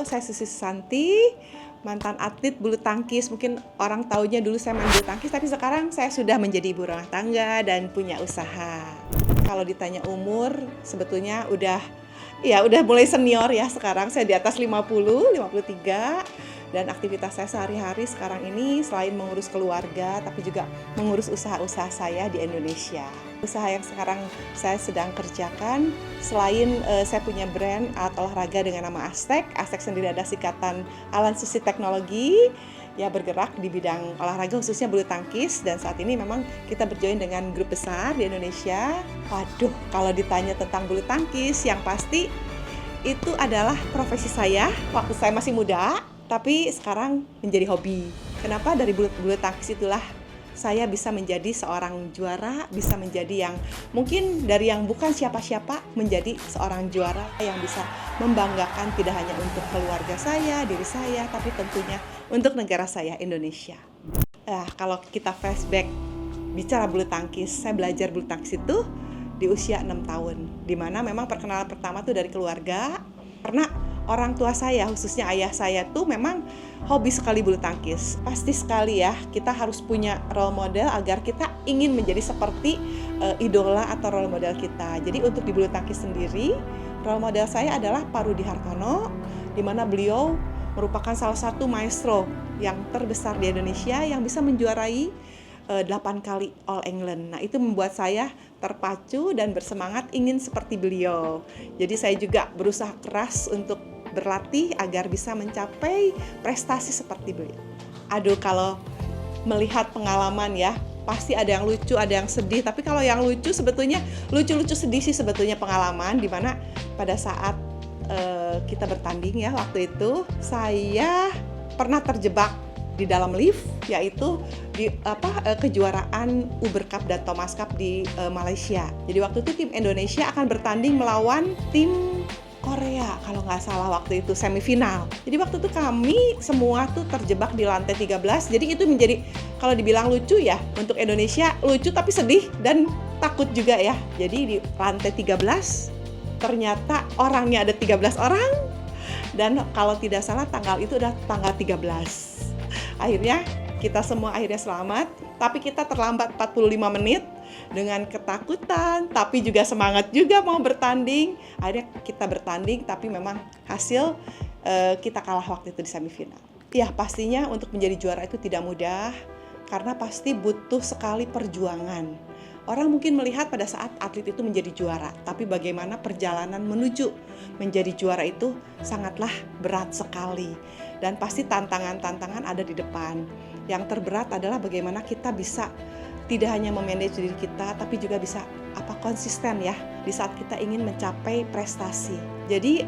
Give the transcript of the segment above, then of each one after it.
saya Susi Susanti, mantan atlet bulu tangkis. Mungkin orang taunya dulu saya main bulu tangkis, tapi sekarang saya sudah menjadi ibu rumah tangga dan punya usaha. Kalau ditanya umur, sebetulnya udah mulai senior ya sekarang. Saya di atas 53. Dan aktivitas saya sehari-hari sekarang ini selain mengurus keluarga, tapi juga mengurus usaha-usaha saya di Indonesia. Usaha yang sekarang saya sedang kerjakan, selain saya punya brand alat olahraga dengan nama Aztec. Aztec sendiri ada singkatan Alan Susi Teknologi, ya bergerak di bidang olahraga khususnya bulu tangkis. Dan saat ini memang kita berjoin dengan grup besar di Indonesia. Waduh, kalau ditanya tentang bulu tangkis, yang pasti itu adalah profesi saya waktu saya masih muda, tapi sekarang menjadi hobi. Kenapa? Dari bulu tangkis itulah saya bisa menjadi seorang juara, bisa menjadi yang mungkin dari yang bukan siapa-siapa menjadi seorang juara yang bisa membanggakan tidak hanya untuk keluarga saya, diri saya, tapi tentunya untuk negara saya, Indonesia. Kalau kita flashback bicara bulu tangkis, saya belajar bulu tangkis itu di usia 6 tahun, di mana memang perkenalan pertama tuh dari keluarga, karena orang tua saya, khususnya ayah saya tuh memang hobi sekali bulu tangkis. Pasti sekali ya, kita harus punya role model agar kita ingin menjadi seperti idola atau role model kita. Jadi untuk di bulu tangkis sendiri, role model saya adalah Pak Rudi Hartono, di mana beliau merupakan salah satu maestro yang terbesar di Indonesia yang bisa menjuarai 8 kali All England. Nah, itu membuat saya terpacu dan bersemangat ingin seperti beliau. Jadi saya juga berusaha keras untuk berlatih agar bisa mencapai prestasi seperti beliau. Aduh, kalau melihat pengalaman ya, pasti ada yang lucu, ada yang sedih. Tapi kalau yang lucu sebetulnya, lucu-lucu sedih sih sebetulnya pengalaman. Dimana pada saat kita bertanding ya, waktu itu saya pernah terjebak di dalam lift, yaitu di kejuaraan Uber Cup dan Thomas Cup di Malaysia. Jadi waktu itu tim Indonesia akan bertanding melawan tim Korea kalau nggak salah waktu itu semifinal. Jadi waktu itu kami semua tuh terjebak di lantai 13. Jadi itu menjadi, kalau dibilang lucu ya, untuk Indonesia lucu tapi sedih dan takut juga ya. Jadi di lantai 13 ternyata orangnya ada 13 orang, dan kalau tidak salah tanggal itu udah tanggal 13. Akhirnya kita semua selamat, tapi kita terlambat 45 menit dengan ketakutan, tapi juga semangat juga mau bertanding. Akhirnya kita bertanding, tapi memang hasil kita kalah waktu itu di semifinal. Ya pastinya untuk menjadi juara itu tidak mudah, karena pasti butuh sekali perjuangan. Orang mungkin melihat pada saat atlet itu menjadi juara, tapi bagaimana perjalanan menuju menjadi juara itu sangatlah berat sekali. Dan pasti tantangan-tantangan ada di depan. Yang terberat adalah bagaimana kita bisa tidak hanya memanage diri kita, tapi juga bisa konsisten ya di saat kita ingin mencapai prestasi. Jadi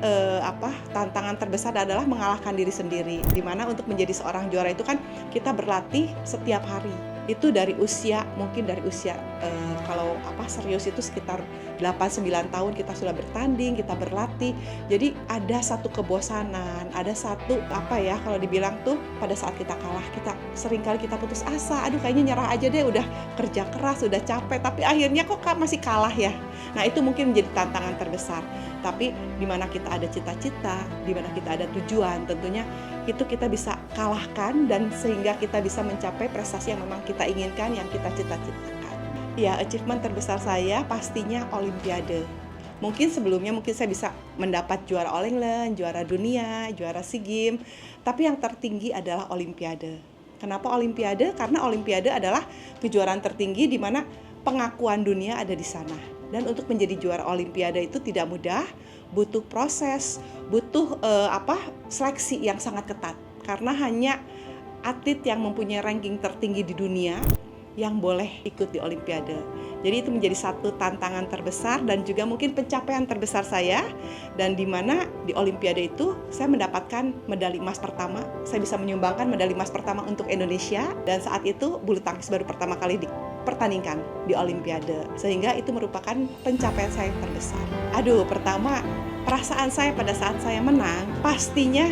tantangan terbesar adalah mengalahkan diri sendiri. Dimana untuk menjadi seorang juara itu kan kita berlatih setiap hari. Itu dari usia kalau serius itu sekitar 8-9 tahun kita sudah bertanding, kita berlatih. Jadi ada satu kebosanan, ada satu kalau dibilang tuh pada saat kita kalah, seringkali kita putus asa. Aduh, kayaknya nyerah aja deh, udah kerja keras, udah capek, tapi akhirnya kok masih kalah ya. Nah, itu mungkin menjadi tantangan terbesar. Tapi di mana kita ada cita-cita, di mana kita ada tujuan, tentunya itu kita bisa kalahkan, dan sehingga kita bisa mencapai prestasi yang memang kita inginkan, yang kita cita-citakan. Ya, achievement terbesar saya pastinya Olimpiade. Mungkin sebelumnya saya bisa mendapat juara All England, juara dunia, juara SEA Games, tapi yang tertinggi adalah Olimpiade. Kenapa Olimpiade? Karena Olimpiade adalah kejuaraan tertinggi di mana pengakuan dunia ada di sana. Dan untuk menjadi juara Olimpiade itu tidak mudah, butuh proses, butuh seleksi yang sangat ketat. Karena hanya atlet yang mempunyai ranking tertinggi di dunia yang boleh ikut di Olimpiade. Jadi itu menjadi satu tantangan terbesar dan juga mungkin pencapaian terbesar saya. Dan di mana di Olimpiade itu saya mendapatkan medali emas pertama. Saya bisa menyumbangkan medali emas pertama untuk Indonesia, dan saat itu bulu tangkis baru pertama kali dipertandingkan di Olimpiade. Sehingga itu merupakan pencapaian saya yang terbesar. Aduh, pertama perasaan saya pada saat saya menang pastinya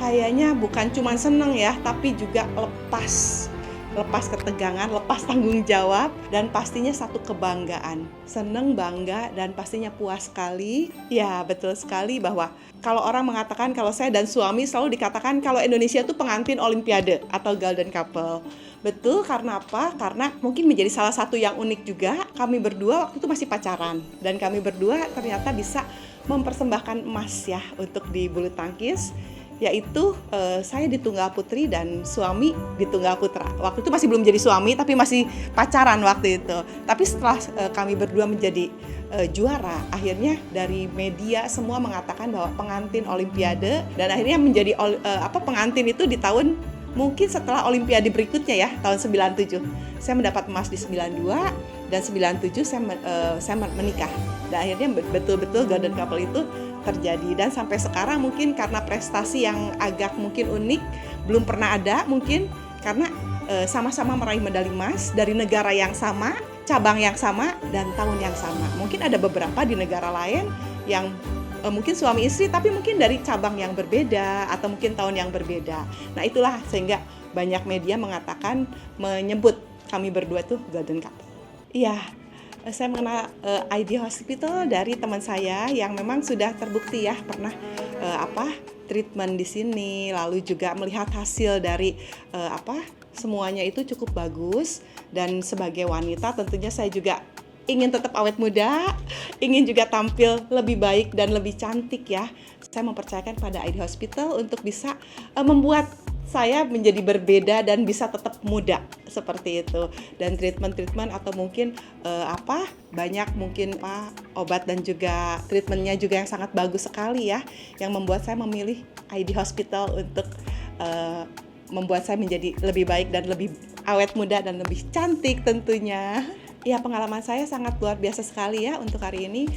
kayaknya bukan cuma seneng ya, tapi juga lepas. lepas ketegangan, lepas tanggung jawab, dan pastinya satu kebanggaan. Seneng, bangga, dan pastinya puas sekali. Ya, betul sekali bahwa kalau orang mengatakan, kalau saya dan suami selalu dikatakan kalau Indonesia itu pengantin Olimpiade atau Golden Couple. Betul, karena apa? Karena mungkin menjadi salah satu yang unik juga, kami berdua waktu itu masih pacaran. Dan kami berdua ternyata bisa mempersembahkan emas ya untuk di bulu tangkis, yaitu saya di tunggal putri dan suami di tunggal putra. Waktu itu masih belum jadi suami tapi masih pacaran waktu itu. Tapi setelah kami berdua menjadi juara, akhirnya dari media semua mengatakan bahwa pengantin Olimpiade, dan akhirnya menjadi pengantin itu di tahun mungkin setelah Olimpiade berikutnya ya, tahun 97. Saya mendapat emas di 92 dan 97 saya menikah. Dan akhirnya betul-betul Golden Couple itu terjadi, dan sampai sekarang mungkin karena prestasi yang agak mungkin unik, belum pernah ada mungkin karena sama-sama meraih medali emas dari negara yang sama, cabang yang sama, dan tahun yang sama. Mungkin ada beberapa di negara lain yang mungkin suami istri tapi mungkin dari cabang yang berbeda atau mungkin tahun yang berbeda. Nah itulah sehingga banyak media mengatakan, menyebut kami berdua tuh Golden Couple. Iya, saya mengenal ID Hospital dari teman saya yang memang sudah terbukti ya pernah treatment di sini, lalu juga melihat hasil dari semuanya itu cukup bagus. Dan sebagai wanita tentunya saya juga ingin tetap awet muda, ingin juga tampil lebih baik dan lebih cantik ya. Saya mempercayakan pada ID Hospital untuk bisa membuat saya menjadi berbeda dan bisa tetap muda seperti itu. Dan treatment atau mungkin banyak mungkin obat dan juga treatmentnya juga yang sangat bagus sekali ya, yang membuat saya memilih ID Hospital untuk membuat saya menjadi lebih baik dan lebih awet muda dan lebih cantik tentunya. Ya, pengalaman saya sangat luar biasa sekali ya untuk hari ini.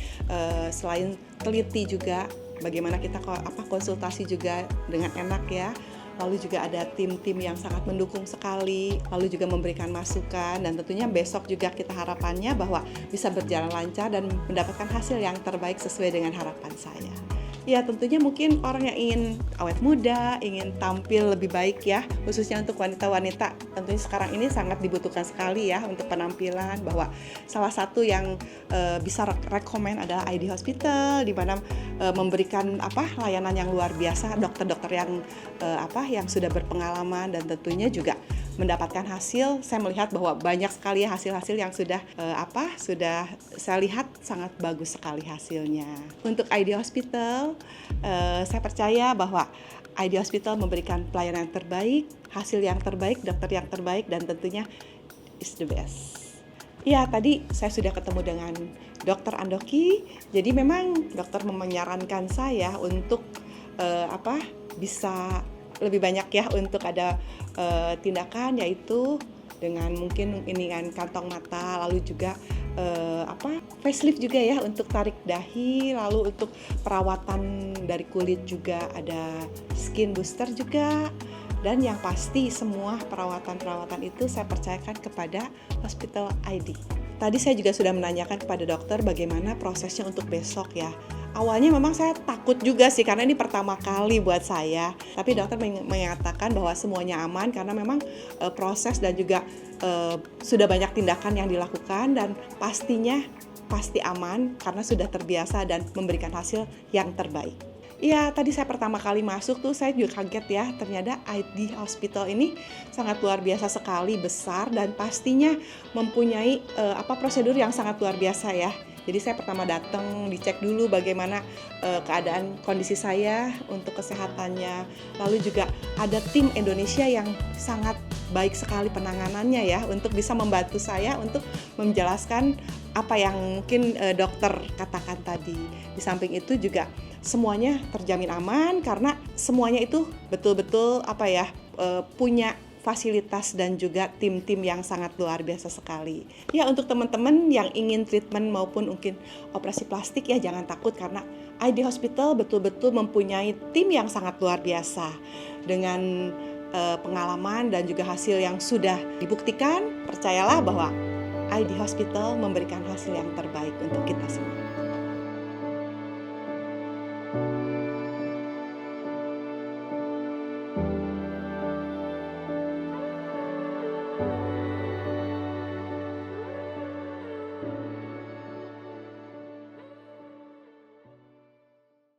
Selain teliti juga, bagaimana kita konsultasi juga dengan enak ya. Lalu juga ada tim-tim yang sangat mendukung sekali, lalu juga memberikan masukan, dan tentunya besok juga kita harapannya bahwa bisa berjalan lancar dan mendapatkan hasil yang terbaik sesuai dengan harapan saya. Ya tentunya mungkin orang yang ingin awet muda, ingin tampil lebih baik ya, khususnya untuk wanita-wanita, tentunya sekarang ini sangat dibutuhkan sekali ya untuk penampilan, bahwa salah satu yang bisa rekomen adalah ID Hospital, di mana memberikan layanan yang luar biasa, dokter-dokter yang sudah berpengalaman, dan tentunya juga mendapatkan hasil. Saya melihat bahwa banyak sekali hasil-hasil yang sudah saya lihat sangat bagus sekali hasilnya. Untuk ID Hospital, saya percaya bahwa ID Hospital memberikan pelayanan terbaik, hasil yang terbaik, dokter yang terbaik, dan tentunya is the best. Ya, tadi saya sudah ketemu dengan Dr. Andoki. Jadi memang dokter menyarankan saya untuk bisa lebih banyak ya untuk ada tindakan, yaitu dengan mungkin inikan kantong mata, lalu juga facelift juga ya untuk tarik dahi, lalu untuk perawatan dari kulit juga ada skin booster juga. Dan yang pasti semua perawatan itu saya percayakan kepada Hospital ID. Tadi saya juga sudah menanyakan kepada dokter bagaimana prosesnya untuk besok ya. Awalnya memang saya takut juga sih karena ini pertama kali buat saya. Tapi dokter mengatakan bahwa semuanya aman karena memang proses dan juga sudah banyak tindakan yang dilakukan, dan pasti aman karena sudah terbiasa dan memberikan hasil yang terbaik. Ya, tadi saya pertama kali masuk tuh saya juga kaget ya, ternyata ID Hospital ini sangat luar biasa sekali, besar, dan pastinya mempunyai prosedur yang sangat luar biasa ya. Jadi saya pertama datang dicek dulu bagaimana keadaan kondisi saya untuk kesehatannya. Lalu juga ada tim Indonesia yang sangat baik sekali penanganannya ya, untuk bisa membantu saya untuk menjelaskan apa yang mungkin dokter katakan tadi. Di samping itu juga semuanya terjamin aman karena semuanya itu betul-betul punya fasilitas dan juga tim-tim yang sangat luar biasa sekali. Ya, untuk teman-teman yang ingin treatment maupun mungkin operasi plastik ya, jangan takut karena ID Hospital betul-betul mempunyai tim yang sangat luar biasa dengan pengalaman dan juga hasil yang sudah dibuktikan. Percayalah bahwa ID Hospital memberikan hasil yang terbaik untuk kita semua.